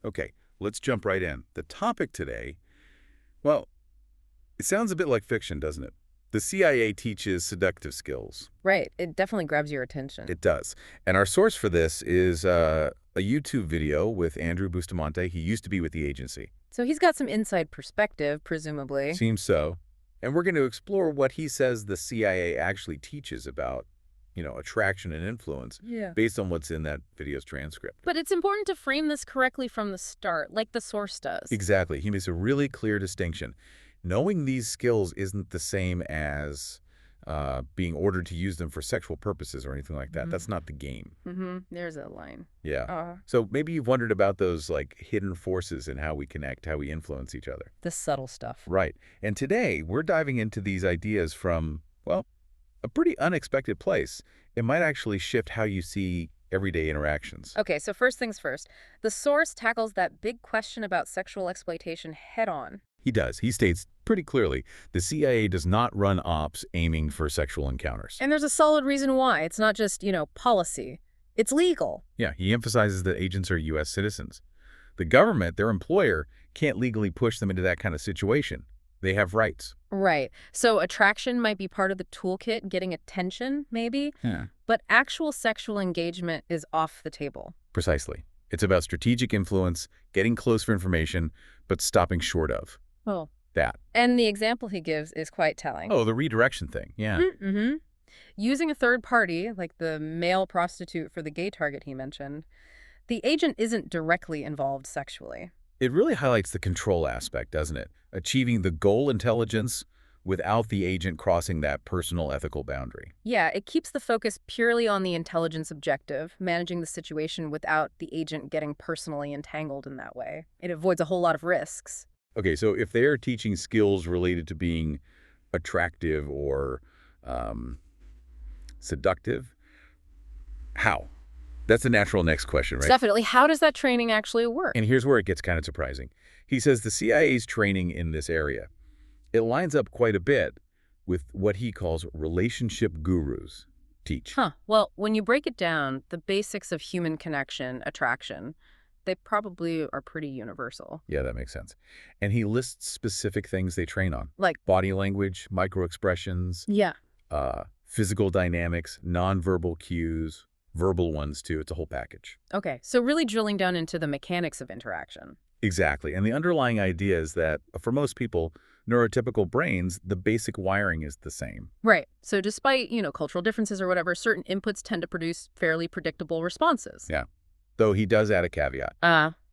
Okay, let's jump right in. The topic today, well, it sounds a bit like fiction, doesn't it? The CIA teaches seductive skills. Right. It definitely grabs your attention. It does. And our source for this is a YouTube video with Andrew Bustamante. He used to be with the agency. So he's got some inside perspective, presumably. Seems so. And we're going to explore what he says the CIA actually teaches about, attraction and influence Yeah. based on what's in that video's transcript. But it's important to frame this correctly from the start, like the source does. Exactly. He makes a really clear distinction. Knowing these skills isn't the same as being ordered to use them for sexual purposes or anything like that. Mhm. That's not the game. There's a line. Yeah. So maybe you've wondered about those hidden forces and how we connect, how we influence each other. The subtle stuff. Right. And today we're diving into these ideas from, well, a pretty unexpected place. It might actually shift how you see everyday interactions. Okay, so first things first. The source tackles that big question about sexual exploitation head on. He does. He states pretty clearly the CIA does not run ops aiming for sexual encounters. And there's a solid reason why. It's not just, policy. It's legal. Yeah, he emphasizes that agents are U.S. citizens. The government, their employer, can't legally push them into that kind of situation. They have rights. Right. So attraction might be part of the toolkit, getting attention, maybe. Yeah. But actual sexual engagement is off the table. Precisely. It's about strategic influence, getting close for information, but stopping short of Oh. that. And the example he gives is quite telling. Oh, the redirection thing. Yeah. Mm-hmm. Using a third party, like the male prostitute for the gay target he mentioned, the agent isn't directly involved sexually. It really highlights the control aspect, doesn't it? Achieving the goal intelligence without the agent crossing that personal ethical boundary. Yeah, it keeps the focus purely on the intelligence objective, managing the situation without the agent getting personally entangled in that way. It avoids a whole lot of risks. Okay, so if they're teaching skills related to being attractive or seductive, how? That's the natural next question, right? Definitely. How does that training actually work? And here's where it gets kind of surprising. He says the CIA's training in this area, it lines up quite a bit with what he calls relationship gurus teach. Well, when you break it down, the basics of human connection, attraction, they probably are pretty universal. Yeah, that makes sense. And he lists specific things they train on. Like, Body language, microexpressions, yeah. physical dynamics, nonverbal cues, verbal ones too. It's a whole package. Okay, so really drilling down into the mechanics of interaction. Exactly. And the underlying idea is that for most people, neurotypical brains, the basic wiring is the same. Right. So despite, cultural differences or whatever, certain inputs tend to produce fairly predictable responses. Yeah. Though he does add a caveat.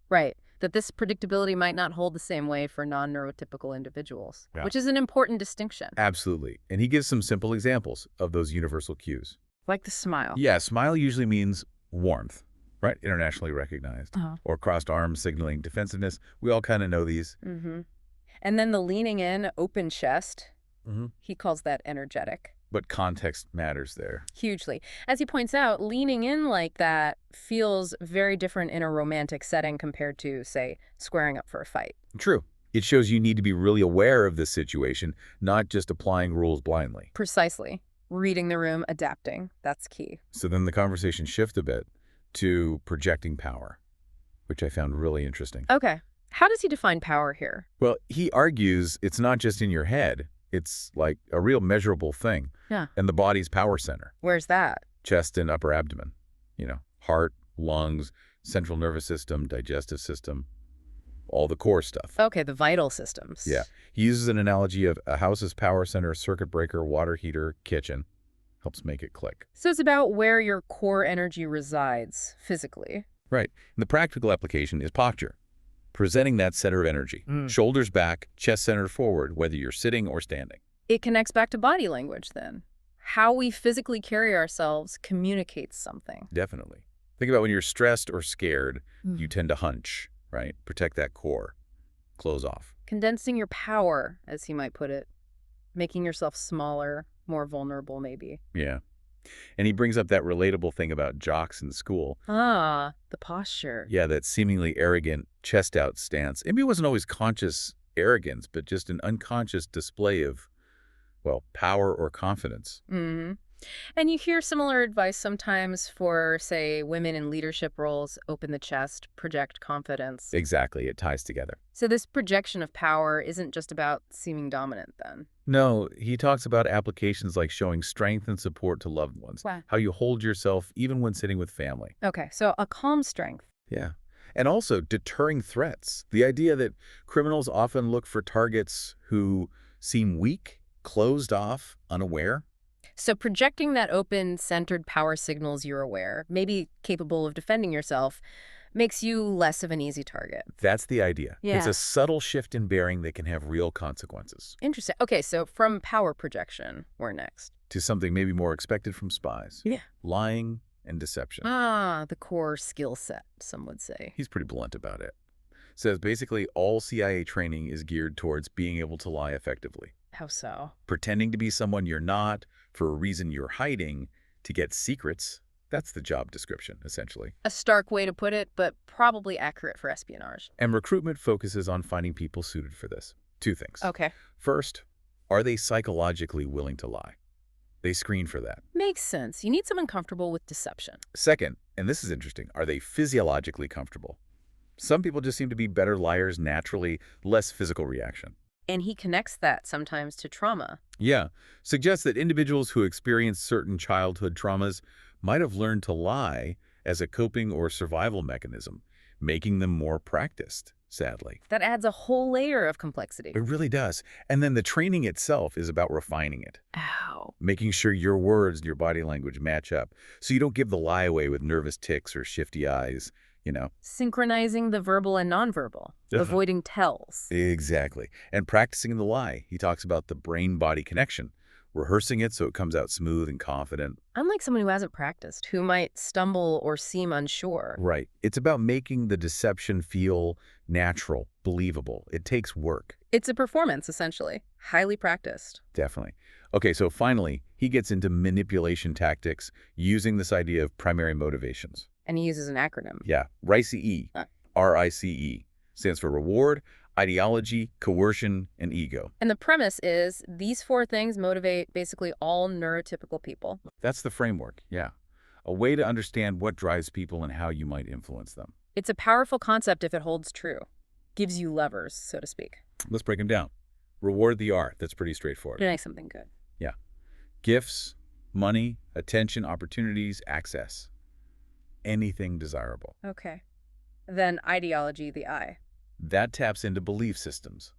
Right. That this predictability might not hold the same way for non-neurotypical individuals, Yeah. which is an important distinction. Absolutely. And he gives some simple examples of those universal cues. Like the smile. Yeah, smile usually means warmth, right? Internationally recognized. Or crossed arms signaling defensiveness. We all kind of know these. Mm-hmm. And then the leaning in, open chest, he calls that energetic. But context matters there. Hugely. As he points out, leaning in like that feels very different in a romantic setting compared to, say, squaring up for a fight. True. It shows you need to be really aware of this situation, not just applying rules blindly. Precisely. Reading the room, adapting. That's key. So then the conversation shifts a bit to projecting power, which I found really interesting. Okay. How does he define power here? Well, he argues it's not just in your head. It's like a real measurable thing. Yeah. And the body's power center. Where's that? Chest and upper abdomen. Heart, lungs, central nervous system, digestive system, all the core stuff. Okay, the vital systems. Yeah. He uses an analogy of a house's power center, circuit breaker, water heater, kitchen. Helps make it click. So it's about where your core energy resides physically. Right. And the practical application is posture. Presenting that center of energy. Shoulders back, chest centered forward, whether you're sitting or standing. It connects back to body language then. How we physically carry ourselves communicates something. Definitely. Think about when you're stressed or scared, you tend to hunch, right? Protect that core. Close off. Condensing your power, as he might put it. Making yourself smaller, more vulnerable maybe. Yeah. And he brings up that relatable thing about jocks in school. The posture. Yeah, that seemingly arrogant, chest-out stance. Maybe it wasn't always conscious arrogance, but just an unconscious display of, well, power or confidence. And you hear similar advice sometimes for, say, women in leadership roles: open the chest, project confidence. Exactly, it ties together. So this projection of power isn't just about seeming dominant then. No, he talks about applications like showing strength and support to loved ones, Wow. how you hold yourself even when sitting with family. Okay, so a calm strength. Yeah. And also deterring threats. The idea that criminals often look for targets who seem weak, closed off, unaware. So projecting that open, centered power signals you're aware, maybe capable of defending yourself, makes you less of an easy target. That's the idea. It's Yeah. a subtle shift in bearing that can have real consequences Interesting. Okay, so from power projection, we're next. to something maybe more expected from spies. Yeah. Lying and deception. Ah, the core skill set, some would say. He's pretty blunt about it. Says basically all CIA training is geared towards being able to lie effectively. How so? Pretending to be someone you're not for a reason you're hiding to get secrets. That's the job description, essentially. A stark way to put it, but probably accurate for espionage. And recruitment focuses on finding people suited for this. Two things. Okay. First, are they psychologically willing to lie? They screen for that. Makes sense. You need someone comfortable with deception. Second, and this is interesting, are they physiologically comfortable? Some people just seem to be better liars naturally, less physical reaction. And he connects that sometimes to trauma. Yeah, suggests that individuals who experience certain childhood traumas might have learned to lie as a coping or survival mechanism, making them more practiced, sadly. That adds a whole layer of complexity. It really does. And then the training itself is about refining it, Ow. making sure your words and your body language match up so you don't give the lie away with nervous tics or shifty eyes, you know. Synchronizing the verbal and nonverbal, avoiding tells. Exactly. And practicing the lie. He talks about the brain-body connection, rehearsing it so it comes out smooth and confident. Unlike someone who hasn't practiced, who might stumble or seem unsure. Right. It's about making the deception feel natural, believable. It takes work. It's a performance, essentially. Highly practiced. Definitely. Okay, so finally, he gets into manipulation tactics using this idea of primary motivations. And he uses an acronym. Yeah, RICE, R-I-C-E, stands for reward, ideology, coercion, and ego. And the premise is these four things motivate basically all neurotypical people. That's the framework, yeah. A way to understand what drives people and how you might influence them. It's a powerful concept if it holds true. Gives you levers, so to speak. Let's break them down. Reward the art. That's pretty straightforward. To make something good. Yeah. Gifts, money, attention, opportunities, access. Anything desirable. Okay. Then ideology, the I. That taps into belief systems.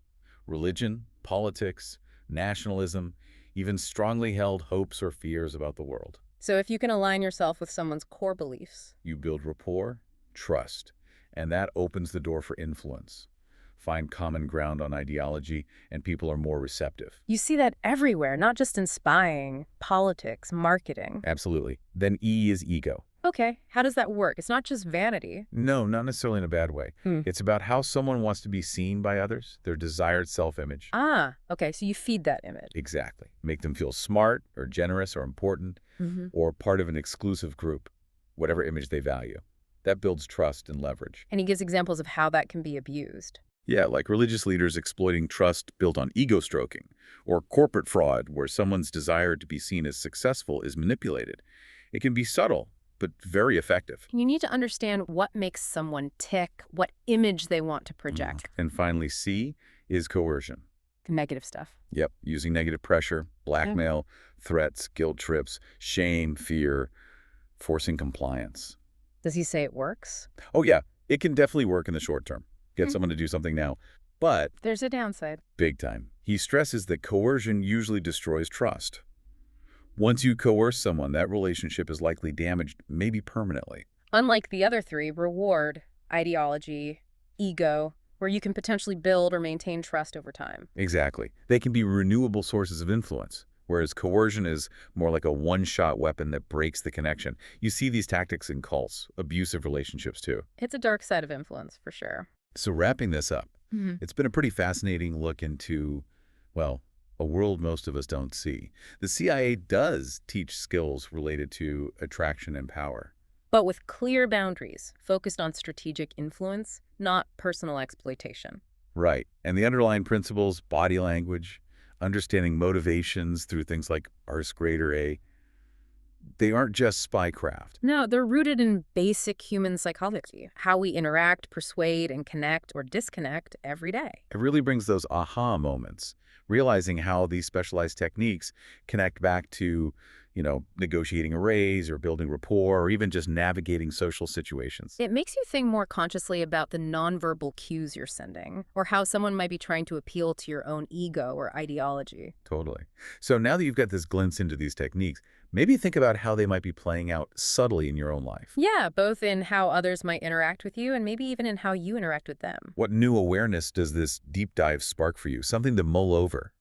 Religion, politics, nationalism, even strongly held hopes or fears about the world. So if you can align yourself with someone's core beliefs. You build rapport, trust, and that opens the door for influence. Find common ground on ideology, and people are more receptive. You see that everywhere, not just in spying, politics, marketing. Absolutely. Then E is ego. Okay, how does that work? It's not just vanity. No, not necessarily in a bad way. It's about how someone wants to be seen by others, their desired self-image. Ah, okay, so you feed that image. Exactly. Make them feel smart or generous or important or part of an exclusive group, whatever image they value. That builds trust and leverage. And he gives examples of how that can be abused. Yeah, like religious leaders exploiting trust built on ego stroking, or corporate fraud where someone's desire to be seen as successful is manipulated. It can be subtle, but very effective. You need to understand what makes someone tick, what image they want to project. And finally, C is coercion. The negative stuff. Yep, using negative pressure, blackmail, threats, guilt trips, shame, fear, forcing compliance. Does he say it works? Oh yeah, it can definitely work in the short term. Get someone to do something now. But There's a downside. big time. He stresses that coercion usually destroys trust. Once you coerce someone, that relationship is likely damaged, maybe permanently. Unlike the other three, reward, ideology, ego, where you can potentially build or maintain trust over time. Exactly. They can be renewable sources of influence, whereas coercion is more like a one-shot weapon that breaks the connection. You see these tactics in cults, abusive relationships too. It's a dark side of influence, for sure. So wrapping this up, it's been a pretty fascinating look into, well, a world most of us don't see. The CIA does teach skills related to attraction and power. But with clear boundaries, focused on strategic influence, not personal exploitation. Right. And the underlying principles, body language, understanding motivations through things like Rs greater A, They aren't just spycraft. No, they're rooted in basic human psychology, how we interact, persuade, and connect or disconnect every day. It really brings those aha moments, realizing how these specialized techniques connect back to, negotiating a raise or building rapport or even just navigating social situations. It makes you think more consciously about the nonverbal cues you're sending, or how someone might be trying to appeal to your own ego or ideology. Totally. So now that you've got this glimpse into these techniques, maybe think about how they might be playing out subtly in your own life. Yeah, both in how others might interact with you and maybe even in how you interact with them. What new awareness does this deep dive spark for you? Something to mull over.